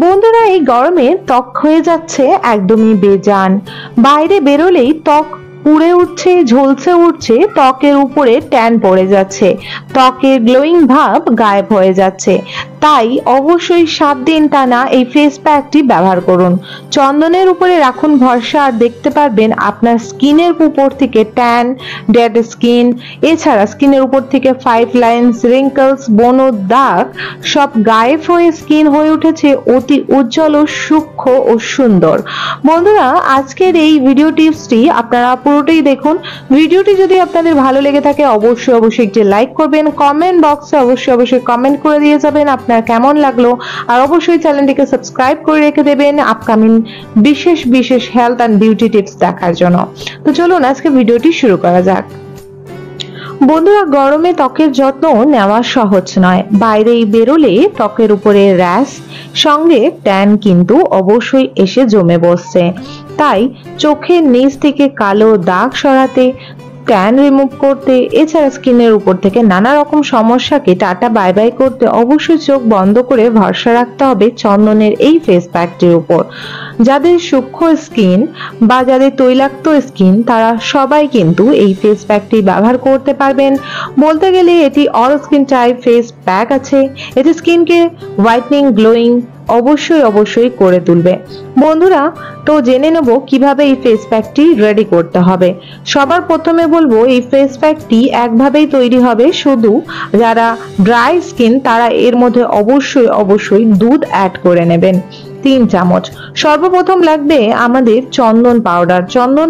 বন্ধুরা, এই গরমে ত্বক হয়ে যাচ্ছে একদমই বেজান। বাইরে বেরোলেই ত্বক পুড়ে উঠছে, ঝলসে উঠছে, ত্বকের উপরে ট্যান পড়ে যাচ্ছে, ত্বকের গ্লোয়িং ভাব গায়েব হয়ে যাচ্ছে। তাই অবশ্যই 7 দিন টানা এই ফেস প্যাকটি ব্যবহার করুন। চন্দনের উপরে রাখুন ভরসা, আর দেখতে পারবেন আপনার স্কিনের উপর থেকে ট্যান, ডেড স্কিন, এছাড়া স্কিনের উপর থেকে 5 লাইন্স, রিঙ্কলস, ব্রণ, দাগ সব গায়েব হয়ে স্কিন হয়ে উঠেছে অতি উজ্জ্বল ও সূক্ষ্ম ও সুন্দর। বন্ধুরা, আজকের এই ভিডিও টিপসটি আপনারা পুরোটাই দেখুন। ভিডিওটি যদি আপনাদের ভালো লেগে থাকে অবশ্যই একটি লাইক করবেন, কমেন্ট বক্সে অবশ্যই কমেন্ট করে দিয়ে যাবেন আপনার কেমন লাগলো, আর অবশ্যই চ্যানেলটিকে সাবস্ক্রাইব করে রেখে দেবেন আপকামিং বিশেষ হেলথ অ্যান্ড বিউটি টিপস দেখার জন্য। তো চলুন আজকে ভিডিওটি শুরু করা যাক। বন্ধুরা, গরমে ত্বকের যত্ন নেওয়া সহজ নয়। বাইরে বেরোলে ত্বকের উপরে র্যাশ সঙ্গে ট্যান কিন্তু অবশ্যই এসে জমে বসছে। তাই চোখের নিচ থেকে কালো দাগ সরাতে, ট্যান রিমুভ করতে, এছাড়া স্কিনের উপর থেকে নানা রকম সমস্যাকে টাটা বাই বাই করতে অবশ্যই চোখ বন্ধ করে ভরসা রাখতে হবে চন্দনের এই ফেস প্যাকটির উপর। যাদের সূক্ষ্ম স্কিন বা যাদের তৈলাক্ত স্কিন তারা সবাই কিন্তু এই ফেস প্যাকটি ব্যবহার করতে পারবেন। বলতে গেলে এটি all skin type face pack আছে। এটি স্কিনকে হোয়াইটনিং, গ্লোয়িং অবশ্যই করে তুলবে। বন্ধুরা, তো জেনে নেব কিভাবে এই ফেস প্যাকটি রেডি করতে হবে। সবার প্রথমে বলবো এই ফেস প্যাকটি একভাবেই তৈরি হবে। শুধু যারা ড্রাই স্কিন তারা এর মধ্যে অবশ্যই দুধ অ্যাড করে নেবেন 3 চামচ। সর্বপ্রথম লাগবে আমাদের চন্দন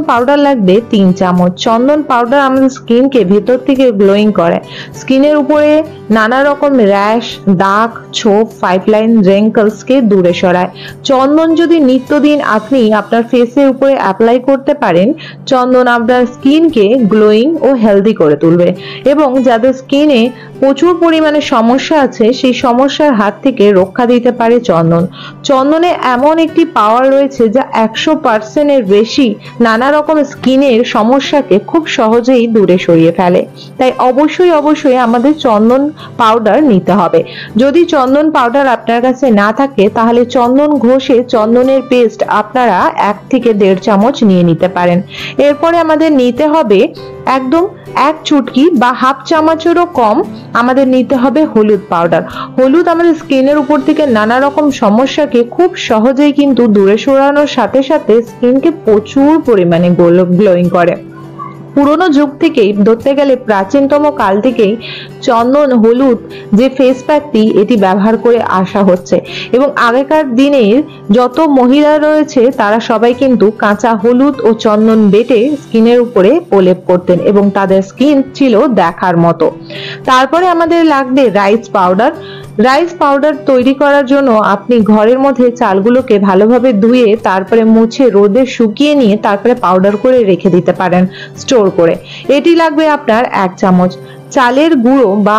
পাউডার লাগবে 3 চামচ। চন্দন পাউডার আমাদের স্কিনকে ভেতর থেকে গ্লোয়িং করে, স্কিনের উপরে নানা রকম র্যাশ, দাগ, ছোপ, 5 লাইন, রিঙ্কলস কে দূরে সরায়। চন্দন যদি নিত্যদিন আপনি আপনার ফেসের উপরে অ্যাপ্লাই করতে পারেন, চন্দন আপনার স্কিনকে গ্লোয়িং ও হেলদি করে তুলবে। এবং যাদের স্কিনে প্রচুর পরিমাণে সমস্যা আছে সেই সমস্যার হাত থেকে রক্ষা দিতে পারে চন্দনে এমন একটি পাওয়ার রয়েছে যা 100% এর বেশি নানা রকম স্কিনের সমস্যাকে খুব সহজেই দূরে সরিয়ে ফেলে। তাই অবশ্যই আমাদের চন্দন পাউডার নিতে হবে। যদি চন্দন পাউডার আপনার কাছে না থাকে তাহলে চন্দন ঘষে চন্দনের পেস্ট আপনারা 1 থেকে 1.5 চামচ নিয়ে নিতে পারেন। এরপরে আমাদের নিতে হবে একদম 1 চুটকি বা হাফ চামচেরও কম আমাদের নিতে হবে হলুদ পাউডার। হলুদ আমাদের স্কিনের উপর থেকে নানা রকম সমস্যাকে খুব সহজেই কিন্তু দূরে সরানোর সাথে স্কিনকে প্রচুর পরিমাণে গ্লোয়িং করে। পুরনো যুগ থেকেই, ধরতে গেলে প্রাচীনতম কাল থেকেই চন্দন হলুদ যে ফেস প্যাকটি এটি ব্যবহার করে আসা হচ্ছে। এবং আগেকার দিনের যত মহিলা রয়েছে তারা সবাই কিন্তু কাঁচা হলুদ ও চন্দন বেটে স্কিনের উপরে প্রলেপ করতেন এবং তাদের স্কিন ছিল দেখার মতো। তারপরে আমাদের লাগবে রাইস পাউডার তৈরি করার জন্য আপনি ঘরের মধ্যে চালগুলোকে ভালোভাবে ধুয়ে তারপরে মুছে রোদে শুকিয়ে নিয়ে তারপরে পাউডার করে রেখে দিতে পারেন স্টোর করে। এটি লাগবে আপনার 1 চামচ। চালের গুঁড়ো বা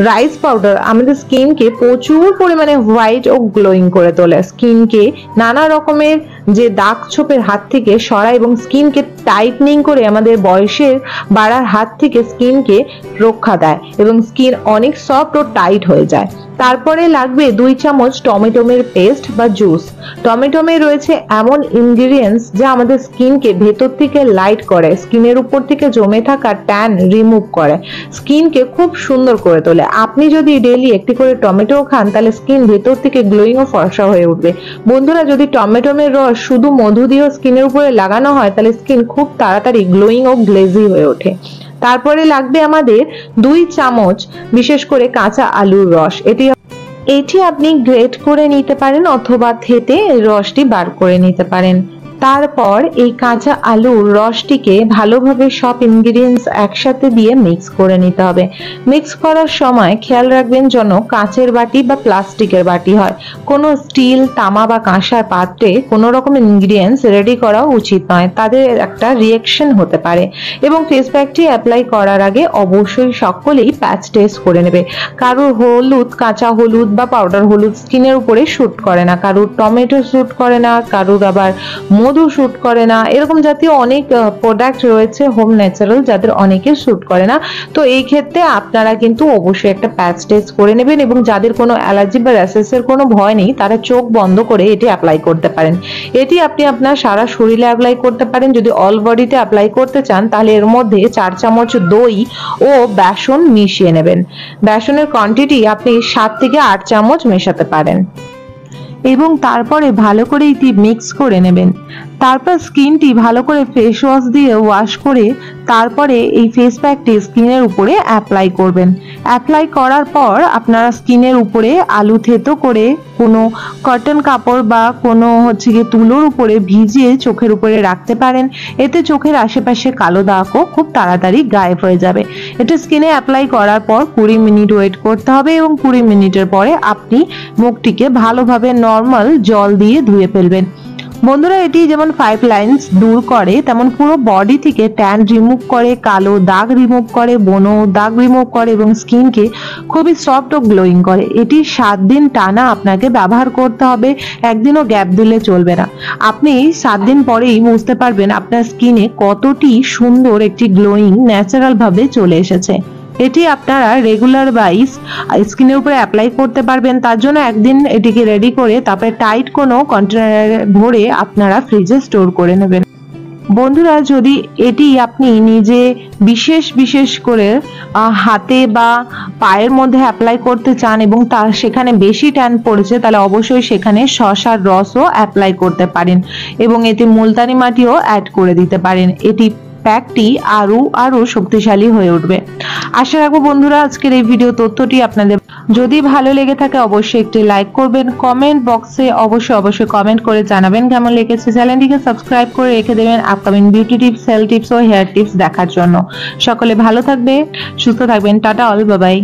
রাইস পাউডার আমাদের স্কিনকে প্রচুর পরিমাণে হোয়াইট ও গ্লোয়িং করে তোলে, স্কিনকে নানা রকমের যে দাগ ছোপের হাত থেকে সরায় এবং স্কিনকে টাইটনিং করে আমাদের বয়সের বাড়ার হাত থেকে স্কিনকে রক্ষা দেয় এবং স্কিন অনেক সফট ও টাইট হয়ে যায়। তারপরে লাগবে 2 চামচ টমেটোমের পেস্ট বা জুস। টমেটোমে রয়েছে এমন ইনগ্রেডিয়েন্টস যা আমাদের স্কিনকে ভেতর থেকে লাইট করে, স্কিনের উপর থেকে জমে থাকা ট্যান রিমুভ করে, স্কিনকে খুব সুন্দর করে তোলে। আপনি যদি ডেইলি একটি করে টমেটো খান তাহলে স্কিন ভেতর থেকে গ্লোয়িং ও ফর্সা হয়ে উঠবে। বন্ধুরা, যদি টমেটোমের রস শুধু মধু দিয়ে স্কিনের উপরে লাগানো হয় তাহলে স্কিন খুব তাড়াতাড়ি গ্লোয়িং ও গ্লেজি হয়ে ওঠে। তারপরে লাগবে আমাদের 2 চামচ বিশেষ করে কাঁচা আলুর রস। এটি আপনি গ্রেট করে নিতে পারেন অথবা থেতে রসটি বার করে নিতে পারেন। তারপর এই কাঁচা আলুর রসটিকে ভালোভাবে সব ইনগ্রেডিয়েন্টস একসাথে দিয়ে মিক্স করে নিতে হবে। মিক্স করার সময় খেয়াল রাখবেন যেন কাঁচের বাটি বা প্লাস্টিকের বাটি হয়। কোনো স্টিল, তামা বা কাঁসার পাত্রে কোনো রকম ইনগ্রেডিয়েন্টস রেডি করা উচিত নয়, তাদের একটা রিঅ্যাকশন হতে পারে। এবং ফেস প্যাকটি অ্যাপ্লাই করার আগে অবশ্যই সকলেই প্যাচ টেস্ট করে নেবে। কারোর কাঁচা হলুদ বা পাউডার হলুদ স্কিনের উপরে শুট করে না, কারোর টমেটো শুট করে না, কারোর আবার মধু শ্যুট করে না, এরকম জাতীয় অনেক প্রোডাক্ট রয়েছে হোম ন্যাচারাল যাদের অনেকের শ্যুট করে না। তো এই ক্ষেত্রে আপনারা কিন্তু অবশ্যই একটা প্যাচ টেস্ট করে নেবেন, এবং যাদের কোনো অ্যালার্জি বা র্যাশেসের কোনো ভয় নেই তারা চোখ বন্ধ করে এটি অ্যাপ্লাই করতে পারেন। এটি আপনি আপনার সারা শরীরে অ্যাপ্লাই করতে পারেন। যদি অল বডিতে অ্যাপ্লাই করতে চান তাহলে এর মধ্যে 4 চামচ দই ও বেসন মিশিয়ে নেবেন। বেসনের কোয়ান্টিটি আপনি 7 থেকে 8 চামচ মেশাতে পারেন এবং তারপরে ভালো করে এটি মিক্স করে নেবেন। তারপর স্কিনটি ভালো করে ফেস ওয়াশ দিয়ে ওয়াশ করে তারপরে এই ফেস প্যাকটি স্কিনের উপরে অ্যাপ্লাই করবেন। অ্যাপ্লাই করার পর আপনারা স্কিনের উপরে আলু থেতো করে কোনো কটন কাপড় বা কোনো গিয়ে তুলোর উপরে ভিজিয়ে চোখের উপরে রাখতে পারেন। এতে চোখের আশেপাশে কালো দাগও খুব তাড়াতাড়ি গায়েব হয়ে যাবে। এটা স্কিনে অ্যাপ্লাই করার পর 20 মিনিট ওয়েট করতে হবে এবং 20 মিনিটের পরে আপনি মুখটিকে ভালোভাবে নর্মাল জল দিয়ে ধুয়ে ফেলবেন। বন্ধুরা, এটি যেমন 5 লাইন্স দূর করে তেমন পুরো বডি থেকে ট্যান রিমুভ করে, কালো দাগ রিমুভ করে, বনো দাগ রিমুভ করে এবং স্কিনকে খুবই সফট ও গ্লোয়িং করে। এটি 7 দিন টানা আপনাকে ব্যবহার করতে হবে, একদিনও গ্যাপ দিলে চলবে না। আপনি 7 দিন পরেই বুঝতে পারবেন আপনার স্কিনে কতটি সুন্দর একটি গ্লোয়িং ন্যাচারাল ভাবে চলে এসেছে। এটি আপনারা রেগুলার ওয়াইজ স্কিনের উপরে অ্যাপ্লাই করতে পারবেন। তার জন্য একদিন এটিকে রেডি করে তারপরে টাইট কোনো কন্টেনারে ভরে আপনারা ফ্রিজে স্টোর করে নেবেন। বন্ধুরা, যদি এটি আপনি নিজে বিশেষ করে হাতে বা পায়ের মধ্যে অ্যাপ্লাই করতে চান এবং তার সেখানে বেশি ট্যান পড়েছে তাহলে অবশ্যই সেখানে শসার রসও অ্যাপ্লাই করতে পারেন এবং এতে মুলতানি মাটিও অ্যাড করে দিতে পারেন। এটি প্যাকটি আরো শক্তিশালী হয়ে উঠবে। আশা রাখবো বন্ধুরা আজকের এই ভিডিও তথ্যটি আপনাদের যদি ভালো লেগে থাকে অবশ্যই একটি লাইক করবেন। কমেন্ট বক্সে অবশ্যই কমেন্ট করে জানাবেন কেমন লেগেছে। চ্যানেলটিকে সাবস্ক্রাইব করে রেখে দেবেন upcoming beauty tips, health tips ও হেয়ার টিপস দেখার জন্য। সকলে ভালো থাকবে, সুস্থ থাকবেন। Tata, all bye by.